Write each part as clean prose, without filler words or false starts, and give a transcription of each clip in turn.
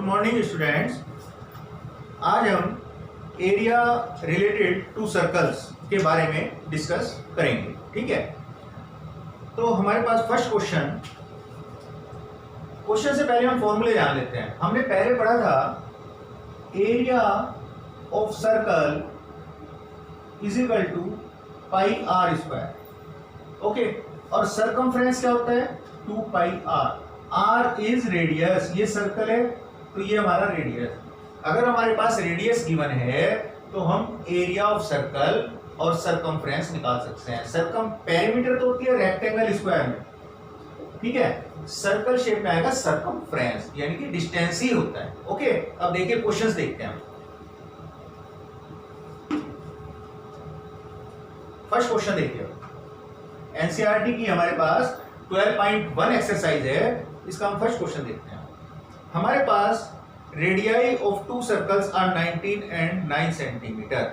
Morning students. आज हम area related to circles के बारे में डिस्कस करेंगे। ठीक है, तो हमारे पास फर्स्ट क्वेश्चन से पहले हम फॉर्मूले जान लेते हैं। हमने पहले पढ़ा था area of circle is equal to pi R square. Okay, और सरकमफ्रेंस क्या होता है? 2 pi R. R is radius, ये सर्कल है तो ये हमारा रेडियस। अगर हमारे पास रेडियस गिवन है तो हम एरिया ऑफ सर्कल और सरकमफ्रेंस निकाल सकते हैं। सरकम पेरीमीटर तो होती है रेक्टेंगल स्क्वायर में, ठीक है। सर्कल शेप में आएगा सरकमफ्रेंस, यानी कि डिस्टेंस ही होता है। ओके, अब देखिए क्वेश्चंस देखते हैं। फर्स्ट क्वेश्चन देखिए, एनसीईआरटी की हमारे पास 12.1 एक्सरसाइज है। इसका हम फर्स्ट क्वेश्चन देखते हैं। हमारे पास radii of two circles are 19 and 9 centimetre.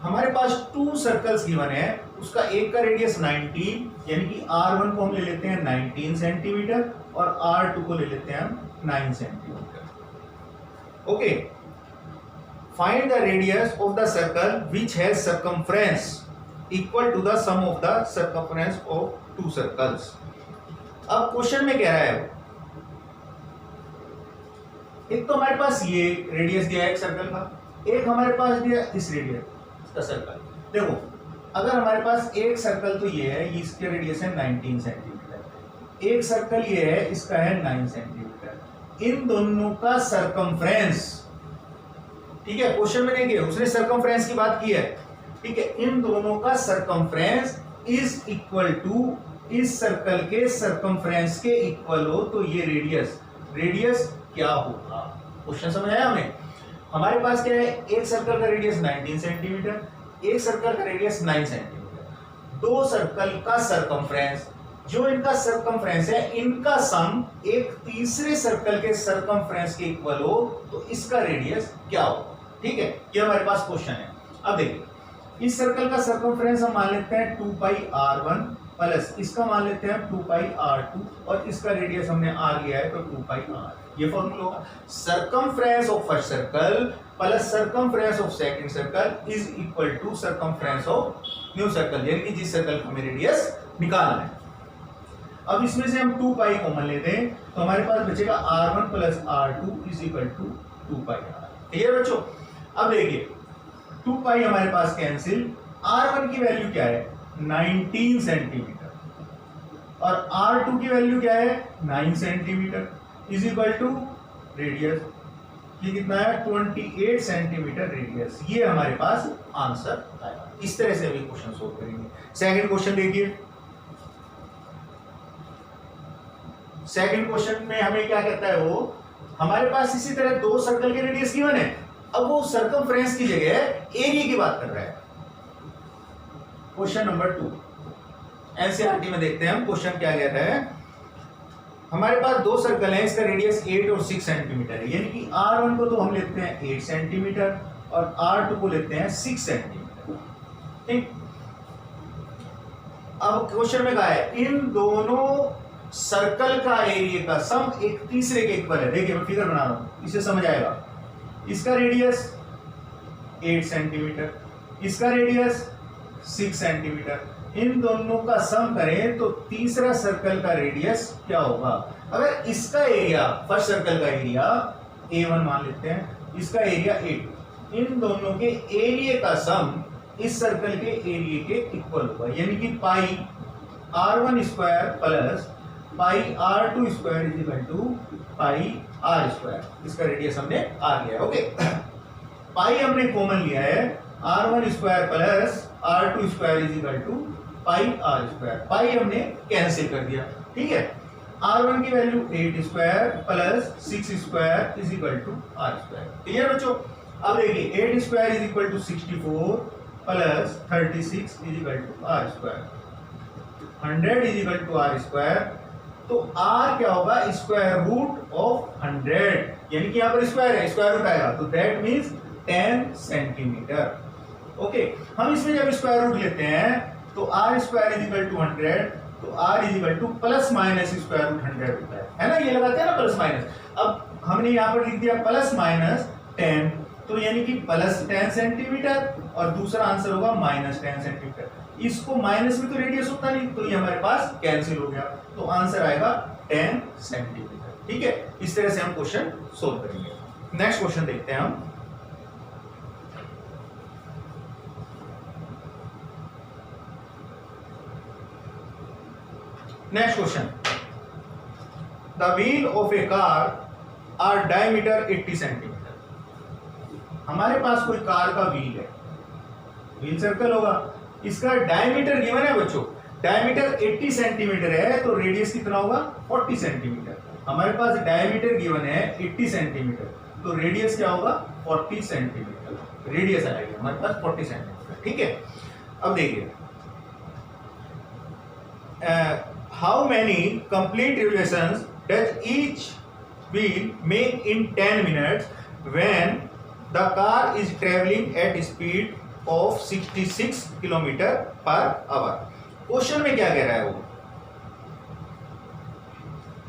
हमारे पास 2 सर्कल्स गिवन है, उसका एक का रेडियस 19 यानी कि R1 को हम ले लेते हैं 19 सेंटीमीटर और R2 को ले लेते हैं हम 9 centimetre. Okay, find the radius of the circle which has circumference equal to the sum of the circumference of 2 circles. अब क्वेश्चन में कह रहा है, एक तो हमारे पास ये रेडियस दिया है एक सर्कल का, एक हमारे पास दिया इस रेडियस का सर्कल। देखो, अगर हमारे पास एक सर्कल तो ये है, इसके रेडियस है 19 सेंटीमीटर, एक सर्कल ये है, इसका है 9 सेंटीमीटर। इन दोनों का सर्कमफ्रेंस, ठीक है, क्वेश्चन में देखिए उसने सर्कमफ्रेंस की बात की है, ठीक है। इन दोनों का सर्कमफ्रेंस इज इक्वल टू इस सर्कल के सर्कमफ्रेंस के इक्वल हो तो ये रेडियस क्या होगा? क्वेश्चन समझ आया हमें? हमारे पास क्या है, एक सर्कल का रेडियस 19 सेंटीमीटर, एक सर्कल का रेडियस 9 सेंटीमीटर। 2 सर्कल का सर्कमफ्रेंस, जो इनका सर्कमफ्रेंस है, इनका सम एक तीसरे सर्कल के सर्कमफ्रेंस के इक्वल हो तो इसका रेडियस क्या होगा? ठीक है, ये हमारे पास क्वेश्चन है। अब देखिए, इस सर्कल का सर्कमफ्रेंस हम मान लेते हैं 2 पाई R1 प्लस इसका मान लेते हैं 2 पाई R2 और इसका रेडियस हमने R लिया है तो 2 पाई R। ये फॉर्मूला होगा circumference of first circle plus circumference of second circle is equal to circumference of new circle, यानी कि जिस सर्कल का हमें रेडियस निकालना है। अब इसमें से हम 2 पाई कॉमन लेते हैं तो हमारे पास बचेगा R1 plus R2 is equal to 2 pi R। Clear बच्चों? अब देखिए 2 पाई हमारे पास कैंसिल, R1 की वैल्यू क्या है 19 सेंटीमीटर और R2 की वैल्यू क्या है 9 centimetre is equal to radius, ये कितना है 28 सेंटीमीटर रेडियस। ये हमारे पास आंसर आएगा। इस तरह से अभी क्वेश्चन सोल्व करेंगे। सेकंड क्वेश्चन देखिए, सेकंड क्वेश्चन में हमें क्या कहता है, वो हमारे पास इसी तरह 2 सर्कल के रेडियस गिवन है। अब वो सर्कमफ्रेंस की जगह एरिया की बात कर रहा है। क्वेश्चन नंबर 2 एनसीईआरटी में देखते हैं हम क्वेश्चन क्या कहता है। हमारे पास 2 सर्कल हैं, इसका रेडियस 8 और 6 सेंटीमीटर है, यानी कि R1 को तो हम लेते हैं 8 सेंटीमीटर और R2 को लेते हैं 6 सेंटीमीटर। ठीक, अब क्वेश्चन में कहा है इन दोनों सर्कल का एरिया का सम एक तीसरे के इक्वल है। देखिए मैं फिगर बना रहा हूं, इसे समझ आएगा। इसका रेडियस 8 सेंटीमीटर, इसका रेडियस 6 सेंटीमीटर, इन दोनों का सम करें तो तीसरा सर्कल का रेडियस क्या होगा? अगर इसका एरिया, फर्स्ट सर्कल का एरिया A1 मान लेते हैं, इसका एरिया A2, इन दोनों के एरिया का सम इस सर्कल के एरिया के इक्वल होगा, यानी कि pi R1 square plus pi R2 square is equal to pi R square. इसका रेडियस हमने R लिया। ओके, पाई हमने कॉमन लिया है, R1 square plus R2 square is equal to pi R square. Pi हमने कैंसिल कर दिया, ठीक है। R1 की value 8 square plus 6 square is equal to R square. Clear बच्चों? अब देखिए 8 square is equal to 64 plus 36 is equal to R square, 100 is equal to R square. तो R क्या होगा? स्क्वायर रूट ऑफ 100, यानी कि यहाँ पर स्क्वायर है, स्क्वायर रूट आएगा तो दैट मींस 10 सेंटीमीटर। ओके, हम इसमें जब स्क्वायर रूट लेते हैं तो R square is equal to 100, तो R is equal to plus minus square root 100 होता है ना, ये लगाते हैं ना प्लस माइनस। अब हमने यहाँ पर लिख दिया प्लस माइनस 10, तो यानी कि प्लस 10 सेंटीमीटर और दूसरा आंसर होगा माइनस 10 सेंटीमीटर। इसको माइनस में तो रेडियस होता नहीं, तो ये हमारे पास कैंसिल हो गया, तो आंसर आएगा 10 सेंटीमीटर। ठीक है, इस तरह से हम क्वेश्चन सोल्व करेंगे। नेक्स्ट क्वेश्चन देखते हैं हम। Next question, the wheel of a car are diameter 80 centimetre. हमारे पास कोई कार का व्हील है, व्हील सर्कल होगा, इसका डायमीटर गिवन है बच्चों, डायमीटर 80 सेंटीमीटर है, तो रेडियस कितना होगा 40 सेंटीमीटर। हमारे पास डायमीटर गिवन है 80 सेंटीमीटर, तो रेडियस क्या होगा 40 सेंटीमीटर, रेडियस आएगा हमारे पास 40 सेंटीमीटर। ठीक है, अब देखिए, how many complete revolutions does each wheel make in 10 minutes when the car is travelling at speed of 66 kilometre per hour. Question में क्या कह रहा है वो,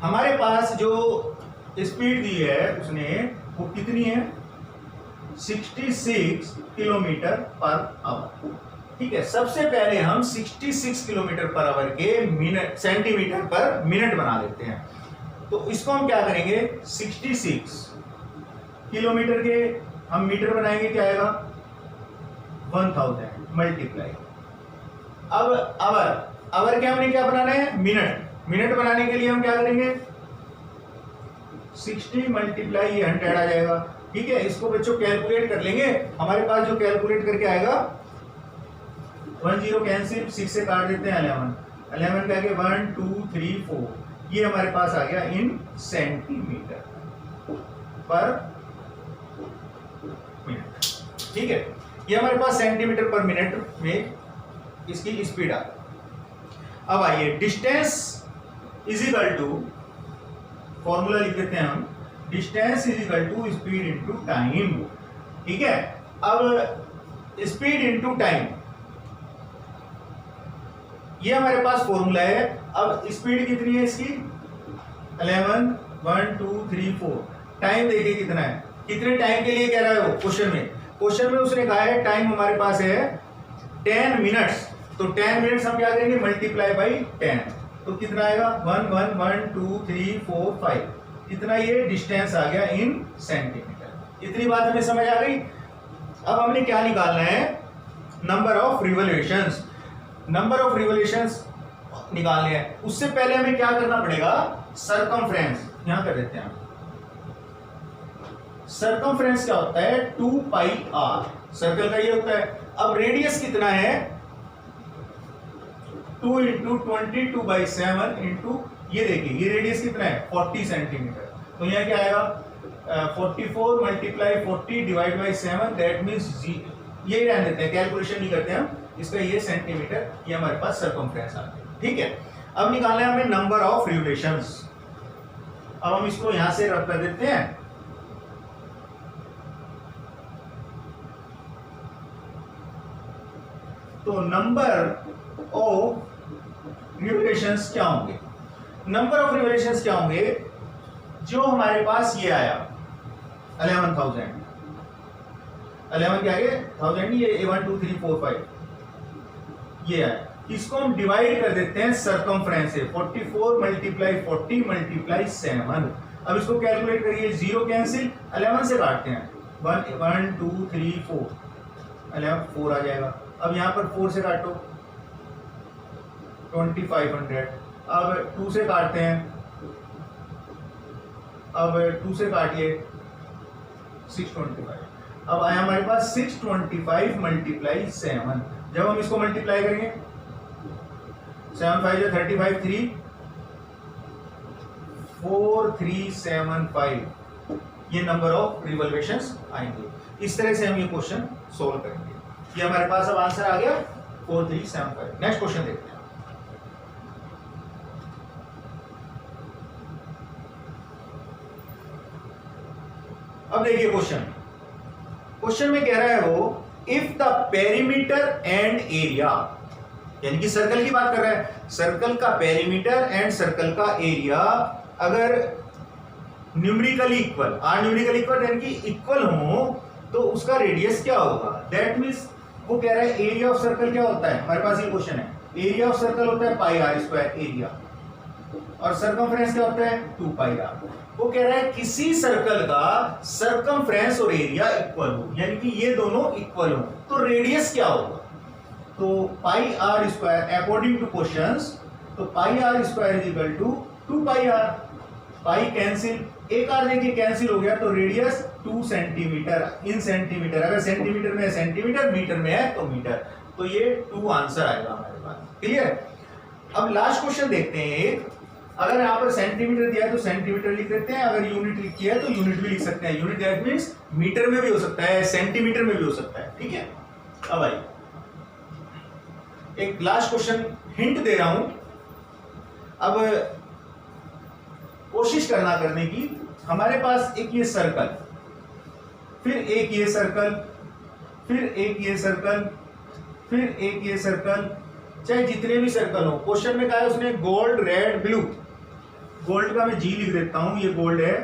हमारे पास जो स्पीड दी है उसने वो कितनी है 66 किलोमीटर पर आवर। ठीक है, सबसे पहले हम 66 किलोमीटर पर आवर के मिनट सेंटीमीटर पर मिनट बना लेते हैं। तो इसको हम क्या करेंगे 66 किलोमीटर के हम मीटर बनाएंगे, क्या आएगा 1000 मल्टीप्लाई। अब आवर के हमने क्या बनाना है मिनट, मिनट बनाने के लिए हम क्या करेंगे 60 मल्टीप्लाई ये 100 आ जाएगा। ठीक है, इसको बच्चों कैलकुलेट कर लेंगे, हमारे पास जो कैलकुलेट करके आएगा 10 कैंसिल, 6 से काट देते हैं 11 का आगे 1 2 3 4, ये हमारे पास आ गया इन सेंटीमीटर पर मिनट। ठीक है, ये हमारे पास सेंटीमीटर पर मिनट में इसकी स्पीड आ गई। अब आइए distance is equal to, formula लिख देते हैं हम, distance is equal to speed into time. ठीक है, अब स्पीड इनटू टाइम ये हमारे पास फॉर्मूला है। अब स्पीड कितनी है इसकी 11 1 2 3 4, टाइम देखिए कितना है, कितने टाइम के लिए कह रहा है वो क्वेश्चन में उसने कहा है टाइम हमारे पास है 10 मिनट्स, तो 10 मिनट्स हम क्या करेंगे मल्टीप्लाई बाई 10, तो कितना आएगा 1 1 1 2 3 4 5, कितना ये डिस्टेंस आ गया इन सेंटीमीटर। इतनी बात हमें समझ आ गई। अब हमने क्या निकालना है number of revolutions, number of revolutions निकालने हैं। उससे पहले हमें क्या करना पड़ेगा सरकमफ्रेंस, यहां कर देते हैं। सरकमफ्रेंस क्या होता है 2 पाई आर, सर्कल का ये होता है। अब रेडियस कितना है 2 इंटू 22/7 इंटू ये देखिए ये रेडियस कितना है 40 सेंटीमीटर, तो यहाँ क्या आएगा 44 multiply 40 divide by 7, that means ये रहने देते हैं, कैलकुलेशन नहीं करते हम इसका, ये सेंटीमीटर, ये हमारे पास सरकमफ्रेंस आ गया। ठीक है, अब निकालना है हमें नंबर ऑफ रिवोल्यूशंस। अब हम इसको यहां से रख कर देते हैं, तो नंबर ऑफ रिवोल्यूशंस क्या होंगे, नंबर ऑफ रिवोल्यूशंस क्या होंगे, जो हमारे पास ये आया 11,000, 11 क्या है 1000, ये 1 2 3 4 5 ये आया, इसको हम डिवाइड कर देते हैं सरकमफ्रेंस से 44 मल्टीप्लाई 40 मल्टीप्लाई 7। अब इसको कैलकुलेट करिए, 0 कैंसिल, 11 से काटते हैं 1 1 2 3 4, 11 4 आ जाएगा। अब यहाँ पर 4 से काटो 2500, अब 2 से काटते हैं, अब 2 से काटिए 625, अब आया हमारे पास 625 मल्टीप्लाई 7। जब हम इसको मल्टीप्लाई करेंगे 7 5 35 3 4375, ये नंबर ऑफ रिवोल्यूशंस आएंगे। इस तरह से हम ये क्वेश्चन सोल्व करेंगे। ये हमारे पास अब आंसर आ गया 4375। नेक्स्ट क्वेश्चन देखते हैं। अब देखिए क्वेश्चन में कह रहा है वो if the perimeter and area, यानी कि सर्कल की बात कर रहा है, सर्कल का पेरीमीटर एंड सर्कल का एरिया अगर numerically equal, or numerically equal यानी कि इक्वल हो तो उसका रेडियस क्या होगा, दैट मींस वो कह रहा है एरिया ऑफ सर्कल क्या होता है, हमारे पास ये क्वेश्चन है, एरिया ऑफ सर्कल होता है पाई आर स्क्वायर एरिया, और सरकमफ्रेंस क्या होता है 2 पाई आर। वो कह रहा है किसी सर्कल का सरकमफ्रेंस और एरिया इक्वल हो, यानी कि ये दोनों इक्वल हो तो रेडियस क्या होगा, तो pi R square according to questions, तो pi R square is equal to 2 pi R, pi cancel, एक आर देखिए कैंसिल हो गया, तो रेडियस 2 सेंटीमीटर इन सेंटीमीटर, अगर सेंटीमीटर में है सेंटीमीटर, मीटर में है तो मीटर, तो ये 2 आंसर आएगा हमारे पास। क्लियर। अब लास्ट क्वेश्चन देखते हैं एक, अगर यहाँ पर सेंटीमीटर दिया है तो सेंटीमीटर लिख देते हैं, अगर यूनिट लिखी है तो यूनिट भी लिख सकते हैं, यूनिट दैट मींस मीटर में भी हो सकता है, सेंटीमीटर में भी हो सकता है। ठीक है। अब आइए एक लास्ट क्वेश्चन हिंट दे रहा हूं, अब कोशिश करना करने की, हमारे पास एक ये सर्कल, फिर एक ये सर्कल, फिर एक ये सर्कल, फिर एक ये सर्कल, चाहे जितने भी सर्कल हो, क्वेश्चन में कहा है उसने गोल्ड रेड ब्लू, गोल्ड का मैं जी लिख देता हूं, ये गोल्ड है,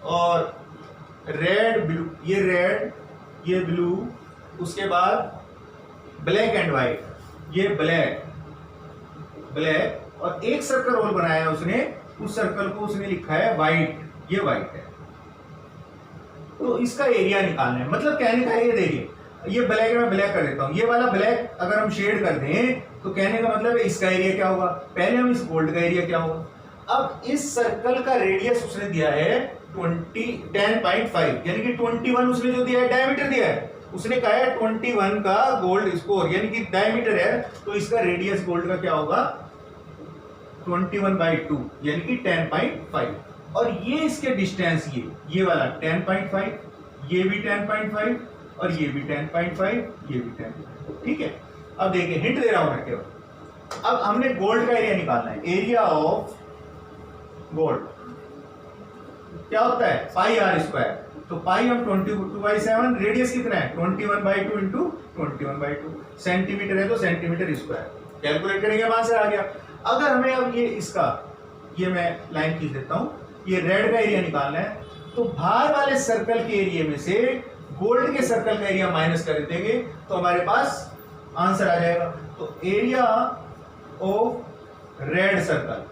और रेड ब्लू, ये रेड, ये ब्लू, उसके बाद ब्लैक एंड व्हाइट, ये ब्लैक ब्लैक, और एक सर्कल और बनाया उसने, उस सर्कल को उसने लिखा है व्हाइट, ये व्हाइट है, तो इसका एरिया निकालना है। मतलब कहने का ये देखिए, ये ब्लैक में ब्लैक कर देता हूं, ये वाला ब्लैक अगर हम शेड कर दें तो कहने का मतलब है इसका एरिया क्या होगा, पहले हम इस गोल्ड का एरिया क्या होगा। अब इस सर्कल का रेडियस उसने दिया है 10.5, यानी कि 21 उसने जो दिया है डायमीटर दिया है, उसने कहा है 21 का गोल्ड स्कोर, यानी कि डायमीटर है, तो इसका रेडियस गोल्ड का क्या होगा 21/2, यानी कि 10.5, और ये इसके डिस्टेंस, ये वाला 10.5, ये भी 10.5, और ये भी 10.5, ये भी 10.5। ठीक है। अब देखिए हिंट दे रहा हूं मैं केवल, अब हमने गोल्ड का एरिया निकालना है, एरिया ऑफ गोल्ड क्या होता है पाई आर स्क्वायर, तो पाई हम 22/7, रेडियस कितना है 21/2 इंटू 21/2, सेंटीमीटर है तो सेंटीमीटर स्क्वायर, कैलकुलेट करेंगे वहां से आ गया। अगर हमें अब ये इसका, ये मैं लाइन खींच देता हूं, ये रेड का एरिया निकालना है, तो बाहर वाले सर्कल के एरिया में से गोल्ड के सर्कल का एरिया माइनस कर देंगे तो हमारे पास आंसर आ जाएगा। तो area of red circle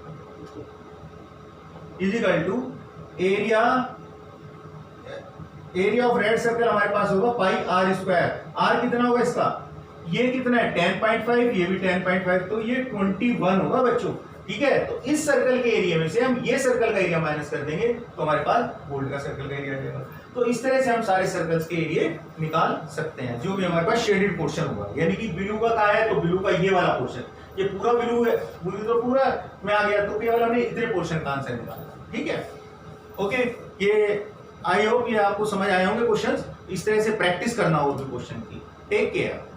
is equal to area of red circle हमारे पास होगा पाई आर स्क्वायर, आर कितना होगा इसका, ये कितना है 10.5, ये भी 10.5, तो ये 21 होगा बच्चों। ठीक है। तो इस सर्कल के एरिया में से हम ये सर्कल का एरिया माइनस कर देंगे तो हमारे पास गोल्ड का सर्कल का एरिया आ जाएगा। तो इस तरह से हम सारे सर्कल्स के एरिया निकाल सकते हैं, जो भी हमारे पास शेडेड पोर्शन होगा, यानी कि ब्लू का कहा है तो ब्लू का ये वाला पोर्शन, ये पूरा ब्लू है, ब्लू तो पूरा में आ गया, तो केवल हमने इतने पोर्शन का आंसर निकाला। ठीक है। ओके, ये आई होप ये आपको समझ आए होंगे क्वेश्चंस, इस तरह से प्रैक्टिस करना होगी क्वेश्चन की। Take care.